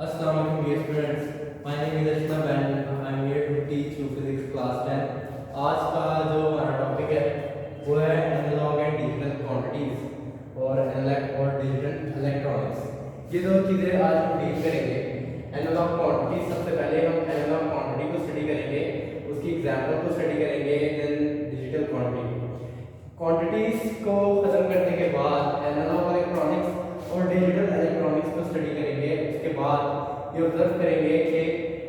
Assalamu alaikum dear students. My name is Ashtam and I am here to teach you physics class 10. आज का जो हमारा topic है वो है एनालॉग एंड डिजिटल क्वांटिटीज और डिजिटल इलेक्ट्रॉनिक्स। ये दो चीज़ें आज हम डील करेंगे। एनालॉग क्वांटिटीज, सबसे पहले हम एनालॉग क्वांटिटी को स्टडी करेंगे, उसकी एग्जाम्पल को स्टडी करेंगे, देन डिजिटल क्वांटिटीज को खत्म करने के बाद एनालॉग इलेक्ट्रॉनिक्स और डिजिटल इलेक्ट्रॉनिक्स को स्टडी करेंगे। उसके बाद ये ऑब्जर्व करेंगे कि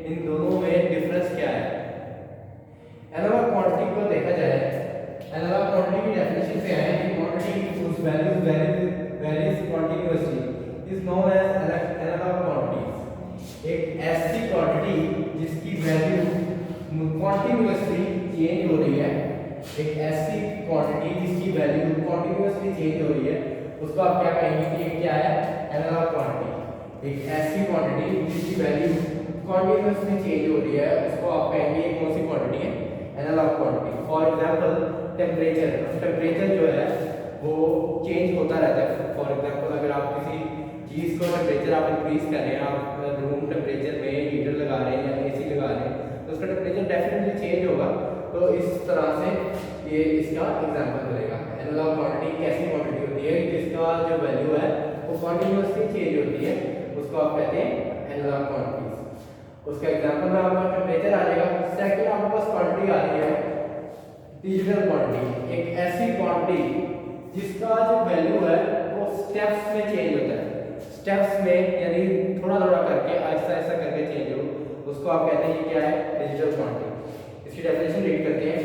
इन दोनों में डिफरेंस क्या है। एनालॉग क्वांटिटी को देखा जाए, एनालॉग क्वांटिटी की डेफिनेशन पे है कि quantity whose value varies continuously is known as analogue quantities. एक ऐसी क्वांटिटी जिसकी वैल्यू कॉन्टिन्यूअसली चेंज हो रही है, एक ऐसी क्वांटिटी जिसकी वैल्यू कॉन्टिन्यूअसली चेंज हो रही है, उसको आप क्या कहेंगे कि ये क्या है? Analogue quantity. एक ऐसी क्वांटिटी जिसकी वैल्यू कॉन्टिन्यूअसली चेंज हो रही है, उसको आप कहेंगे कौन सी क्वांटिटी है? Analogue quantity. For example temperature जो है वो चेंज होता रहता है। फॉर एग्जांपल अगर आप किसी चीज़ को टेम्परेचर आप इंक्रीज कर रहे हैं, आप रूम टेम्परेचर में हीटर लगा रहे हैं या एसी लगा रहे हैं, तो उसका टेम्परेचर डेफिनेटली चेंज होगा। तो इस तरह से ये इसका एग्जांपल बनेगा। एनालॉग क्वांटिटी एक ऐसी क्वांटिटी होती है जिसका जो वैल्यू है वो कॉन्टिन्यूअसली चेंज होती है, उसको आप कहते हैं एनालॉग क्वांटिटीज। उसका एग्जांपल में आपका टेम्परेचर आ जाएगा। सेकंड आपके पास क्वांटिटी आ रही है डिजिटल क्वांटिटी, एक ऐसी क्वांटिटी जिसका जो वैल्यू है वो स्टेप्स में चेंज होता है। स्टेप्स में यानी थोड़ा थोड़ा करके, ऐसा ऐसा करके चेंज हो, उसको आप कहते हैं ये क्या है? Digital quantity. इसकी डेफिनेशन रीड करते हैं।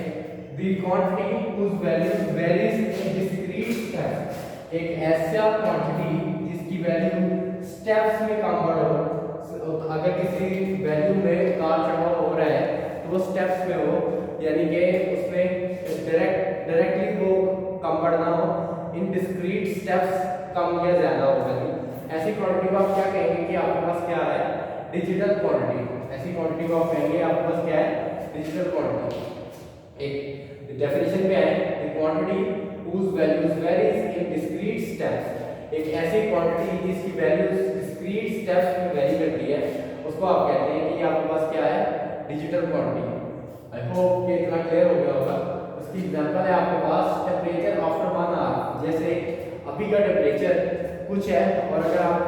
The quantity whose value varies in discrete steps, एक ऐसा क्वांटिटी जिसकी वैल्यू स्टेप्स में कम बढ़ हो। अगर किसी वैल्यू में उतार चढ़ाव हो रहा है तो वो स्टेप्स में हो, यानी कि उसमें डायरेक्टली वो कम बढ़ना हो, इन डिस्क्रीट स्टेप्स कम या ज्यादा हो वैल्यू। ऐसी क्वांटिटी को आप क्या कहेंगे कि आपके पास क्या है? Digital quantity. ऐसी क्वांटिटी को आप कहेंगे आपके पास क्या है? Digital quantity. एक डेफिनेशन पे है the quantity whose values varies in discrete steps, एक ऐसी क्वांटिटी जिसकी वैल्यूज डिस्क्रीट स्टेप्स में वेरी करती है, उसको आप कहते हैं कि आपके पास क्या है? Digital quantity. आई होप कि इतना क्लियर हो गया होगा। उसकी एग्जांपल है आपके पास टेम्परेचर आफ्टर 1 आवर। जैसे अभी का टेम्परेचर कुछ है और अगर आप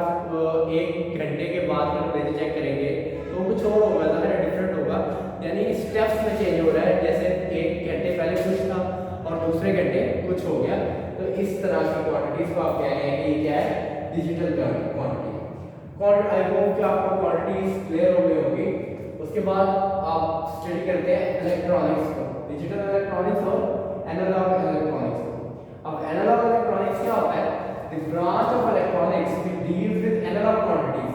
1 घंटे के बाद का टेम्परेचर चेक करेंगे तो कुछ और होगा, ज़रा डिफरेंट होगा, यानी स्टेप्स में चेंज हो रहा है। जैसे 1 घंटे पहले कुछ था और दूसरे घंटे कुछ हो गया। तो इस तरह की क्वांटिटीज को आप कह रहे हैं कि ये क्या है? Digital quantity. आई होप कि आपको क्वांटिटीज क्लियर हो गई होगी। उसके बाद आप स्टडी करते हैं इलेक्ट्रॉनिक्स को, डिजिटल इलेक्ट्रॉनिक्स और एनालॉग इलेक्ट्रॉनिक्स को। अब एनालॉग इलेक्ट्रॉनिक्स क्या होता है? The branch of electronics which deals with analogue quantities,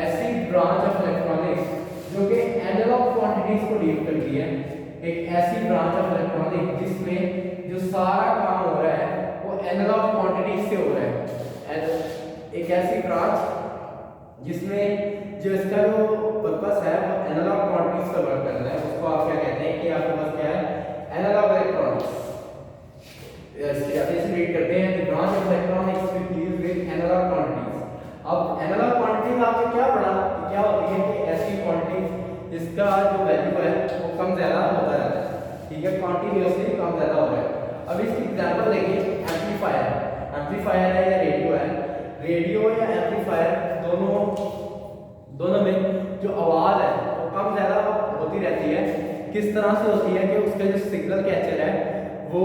ऐसी ब्रांच ऑफ इलेक्ट्रॉनिक्स जो कि एनालॉग क्वांटिटीज को डील करती है। एक ऐसी ब्रांच ऑफ इलेक्ट्रॉनिक्स जिसमें जो सारा काम हो रहा है वो एनालॉग क्वांटिटीज से हो रहा है। एक ऐसी ब्रांच जिसमें जो इसका जो पर्पस है वो एनालॉग क्वांटिटीज का वर्क करना है, उसको आप क्या कहते हैं कि आपके पास क्या है? Analogue electronics. डेफिनेशन रीड करते हैं the branch of electronics which deals with analogue quantities. अब एनालॉग क्वांटिटीज आपने क्या पढ़ा? क्या होती है कि ऐसी क्वांटिटीज जिसका जो वैल्यू है वो कम ज्यादा होता रहता है, ठीक है, कॉन्टिन्यूअसली कम ज्यादा हो रहा है। अब इसकी एग्जांपल देखिए, एम्पलीफायर है या रेडियो है। रेडियो या एम्पलीफायर दोनों में जो आवाज है वो कम ज्यादा होती रहती है। किस तरह से होती है कि उसका जो सिग्नल कैचर है वो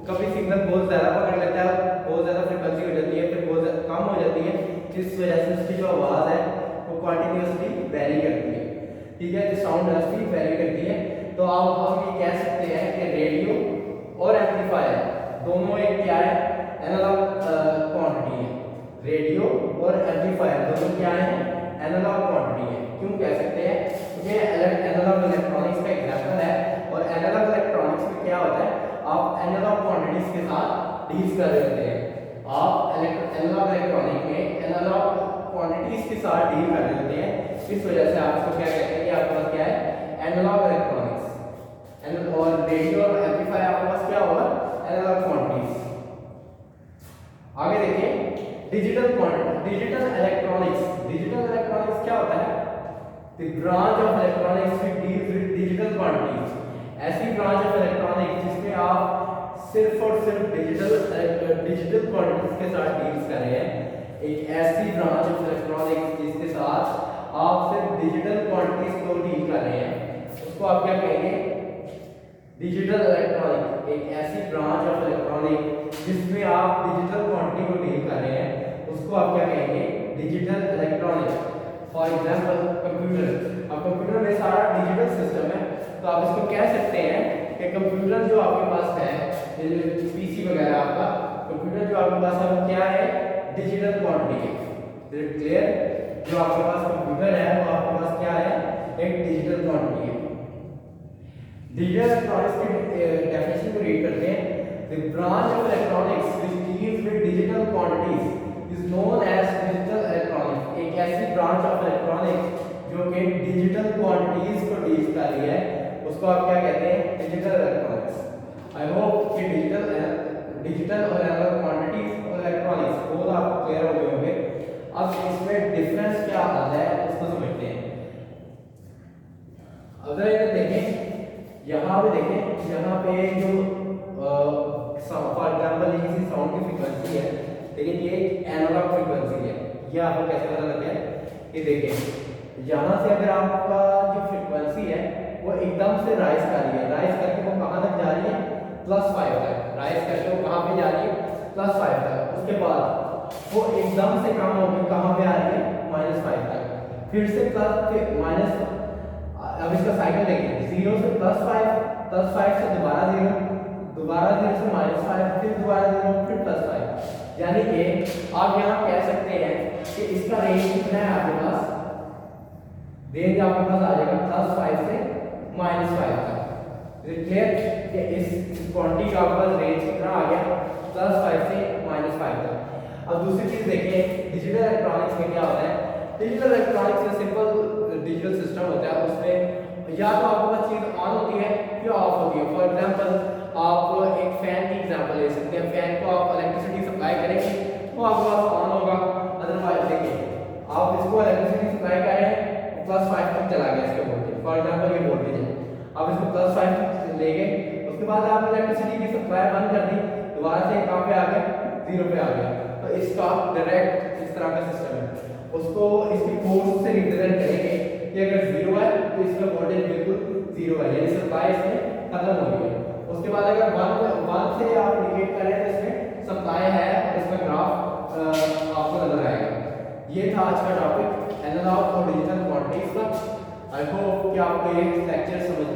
कभी सिग्नल बहुत ज्यादा पकड़ लेता है, बहुत ज्यादा फ्रीक्वेंसी हो जाती है, फिर बहुत कम हो जाती है, जिस वजह से उसकी जो आवाज है वो कॉन्टिन्यूअसली वेरी करती है, ठीक है, जो साउंड है उसकी वेरी करती है। तो आप हम ये कह सकते हैं कि रेडियो और एम्पलीफायर दोनों एक क्या है? एनालॉग क्वांटिटी है। रेडियो और एम्पलीफायर दोनों क्या है? एनालॉग क्वांटिटी है। क्यों कह सकते हैं? क्योंकि एनालॉग इलेक्ट्रॉनिक्स का एग्जांपल है और एनालॉग इलेक्ट्रॉनिक्स में क्या होता है? आप एनालॉग क्वांटिटीज के साथ डील कर रहे होते हैं। आप एनालॉग इलेक्ट्रॉनिक में एनालॉग क्वांटिटीज के साथ डील कर रहे होते हैं। इस वजह से आप इसको क्या कहते हैं कि आपके पास क्या है? Analogue electronics. और रेडियो और एम्पलीफायर आपके पास क्या होगा? Analogue quantities. आगे देखिए digital electronics the branch of electronics which deals with digital quantities. ऐसी ब्रांच ऑफ इलेक्ट्रॉनिक्स जिसमें आप सिर्फ और सिर्फ डिजिटल क्वांटिटीज के साथ डील्स कर रहे हैं। एक ऐसी ब्रांच ऑफ इलेक्ट्रॉनिक्स जिसके साथ आप सिर्फ डिजिटल क्वांटिटीज को डील कर रहे हैं, उसको आप क्या कहेंगे? Digital electronic. एक ऐसी ब्रांच ऑफ इलेक्ट्रॉनिक जिसमें आप डिजिटल क्वांटिटी को डील कर रहे हैं, उसको आप क्या कहेंगे? Digital electronic. For example computer. अब कंप्यूटर में सारा डिजिटल सिस्टम है, तो आप इसको कह सकते हैं कि कंप्यूटर जो आपके पास है, पीसी वगैरह, आपका कंप्यूटर जो आपके पास है वो क्या है? डिजिटल क्वांटिटी है। Is it clear? जो आपके पास कंप्यूटर है वो आपके पास क्या है? एक डिजिटल क्वांटिटी है। डिजिटल इलेक्ट्रॉनिक्स की डेफिनेशन को रीड करते हैं। The branch of electronics which deals with digital quantities is known as digital electronics. एक ऐसी ब्रांच ऑफ इलेक्ट्रॉनिक्स जो कि डिजिटल क्वांटिटीज को डील कर रही है, उसको आप क्या कहते हैं? Digital electronics. आई होप कि डिजिटल और एनालॉग क्वांटिटीज और इलेक्ट्रॉनिक्स वो आपको क्लियर हो गए होंगे। अब इसमें डिफरेंस क्या आता है उसको समझते हैं। अगर ये देखें, यहाँ पे देखें, यहाँ पे जो फॉर एग्जांपल ये किसी साउंड की फ्रीक्वेंसी है, लेकिन ये एक एनालॉग फ्रीक्वेंसी है। ये आपको कैसे पता लग गया? ये देखें, यहाँ से अगर आपका जो फ्रीक्वेंसी है वो एकदम से राइज कर रही है, राइज करके वो कहाँ तक जा रही है? +5 तक। राइज करके वो कहाँ पे जा रही है? +5 तक। उसके बाद वो एकदम से कम होकर कहाँ पे आ रही है? -5 तक। फिर से प्लस, फिर माइनस। अब इसका साइकिल देखें, 0 से +5, +5 से दोबारा 0, दोबारा 0 से -5, फिर दोबारा 0, फिर +5। यानी कि आप यहाँ कह सकते हैं कि इसका रेंज कितना है आपके पास? रेंज आपके पास आ जाएगा +5 से -5 तक। इज इट क्लियर कि इस क्वांटिटी का आपके पास रेंज कितना आ गया? +5 से -5 तक। अब दूसरी चीज देखिए, डिजिटल इलेक्ट्रॉनिक्स में क्या होता है? डिजिटल इलेक्ट्रॉनिक्स में सिंपल डिजिटल सिस्टम होता है, उसमें या तो आपके पास चीज ऑन होती है या ऑफ होती है। फॉर एग्जांपल आप एक फैन की एग्जांपल ले सकते हैं। फैन को आप इलेक्ट्रिसिटी सप्लाई करेंगे तो आपके पास ऑन होगा, अदरवाइज देखिए आप इसको इलेक्ट्रिसिटी सप्लाई कर रहे हैं, +5 तक चला गया इसका वोल्टेज। फॉर एग्जांपल ये वोल्टेज है, आप इसको +5 तक ले गए, उसके बाद आप इलेक्ट्रिसिटी की सप्लाई बंद कर दी, दोबारा से कहाँ पे आ गया? 0 पे आ गया। तो इसका डायरेक्ट इस तरह का सिस्टम है, उसको इसकी फोर्स से रिप्रेजेंट करेंगे कि अगर 0 है तो इसका वोल्टेज बिल्कुल 0 है, यानी सप्लाई इसमें खत्म हो गई है। उसके बाद अगर 1 से आप इंडिकेट करें तो इसमें सप्लाई है और इसका ग्राफ आपको नजर आएगा। ये था आज का टॉपिक एनालॉग और डिजिटल क्वांटिटीज का। आई होप कि आपको ये लेक्चर समझ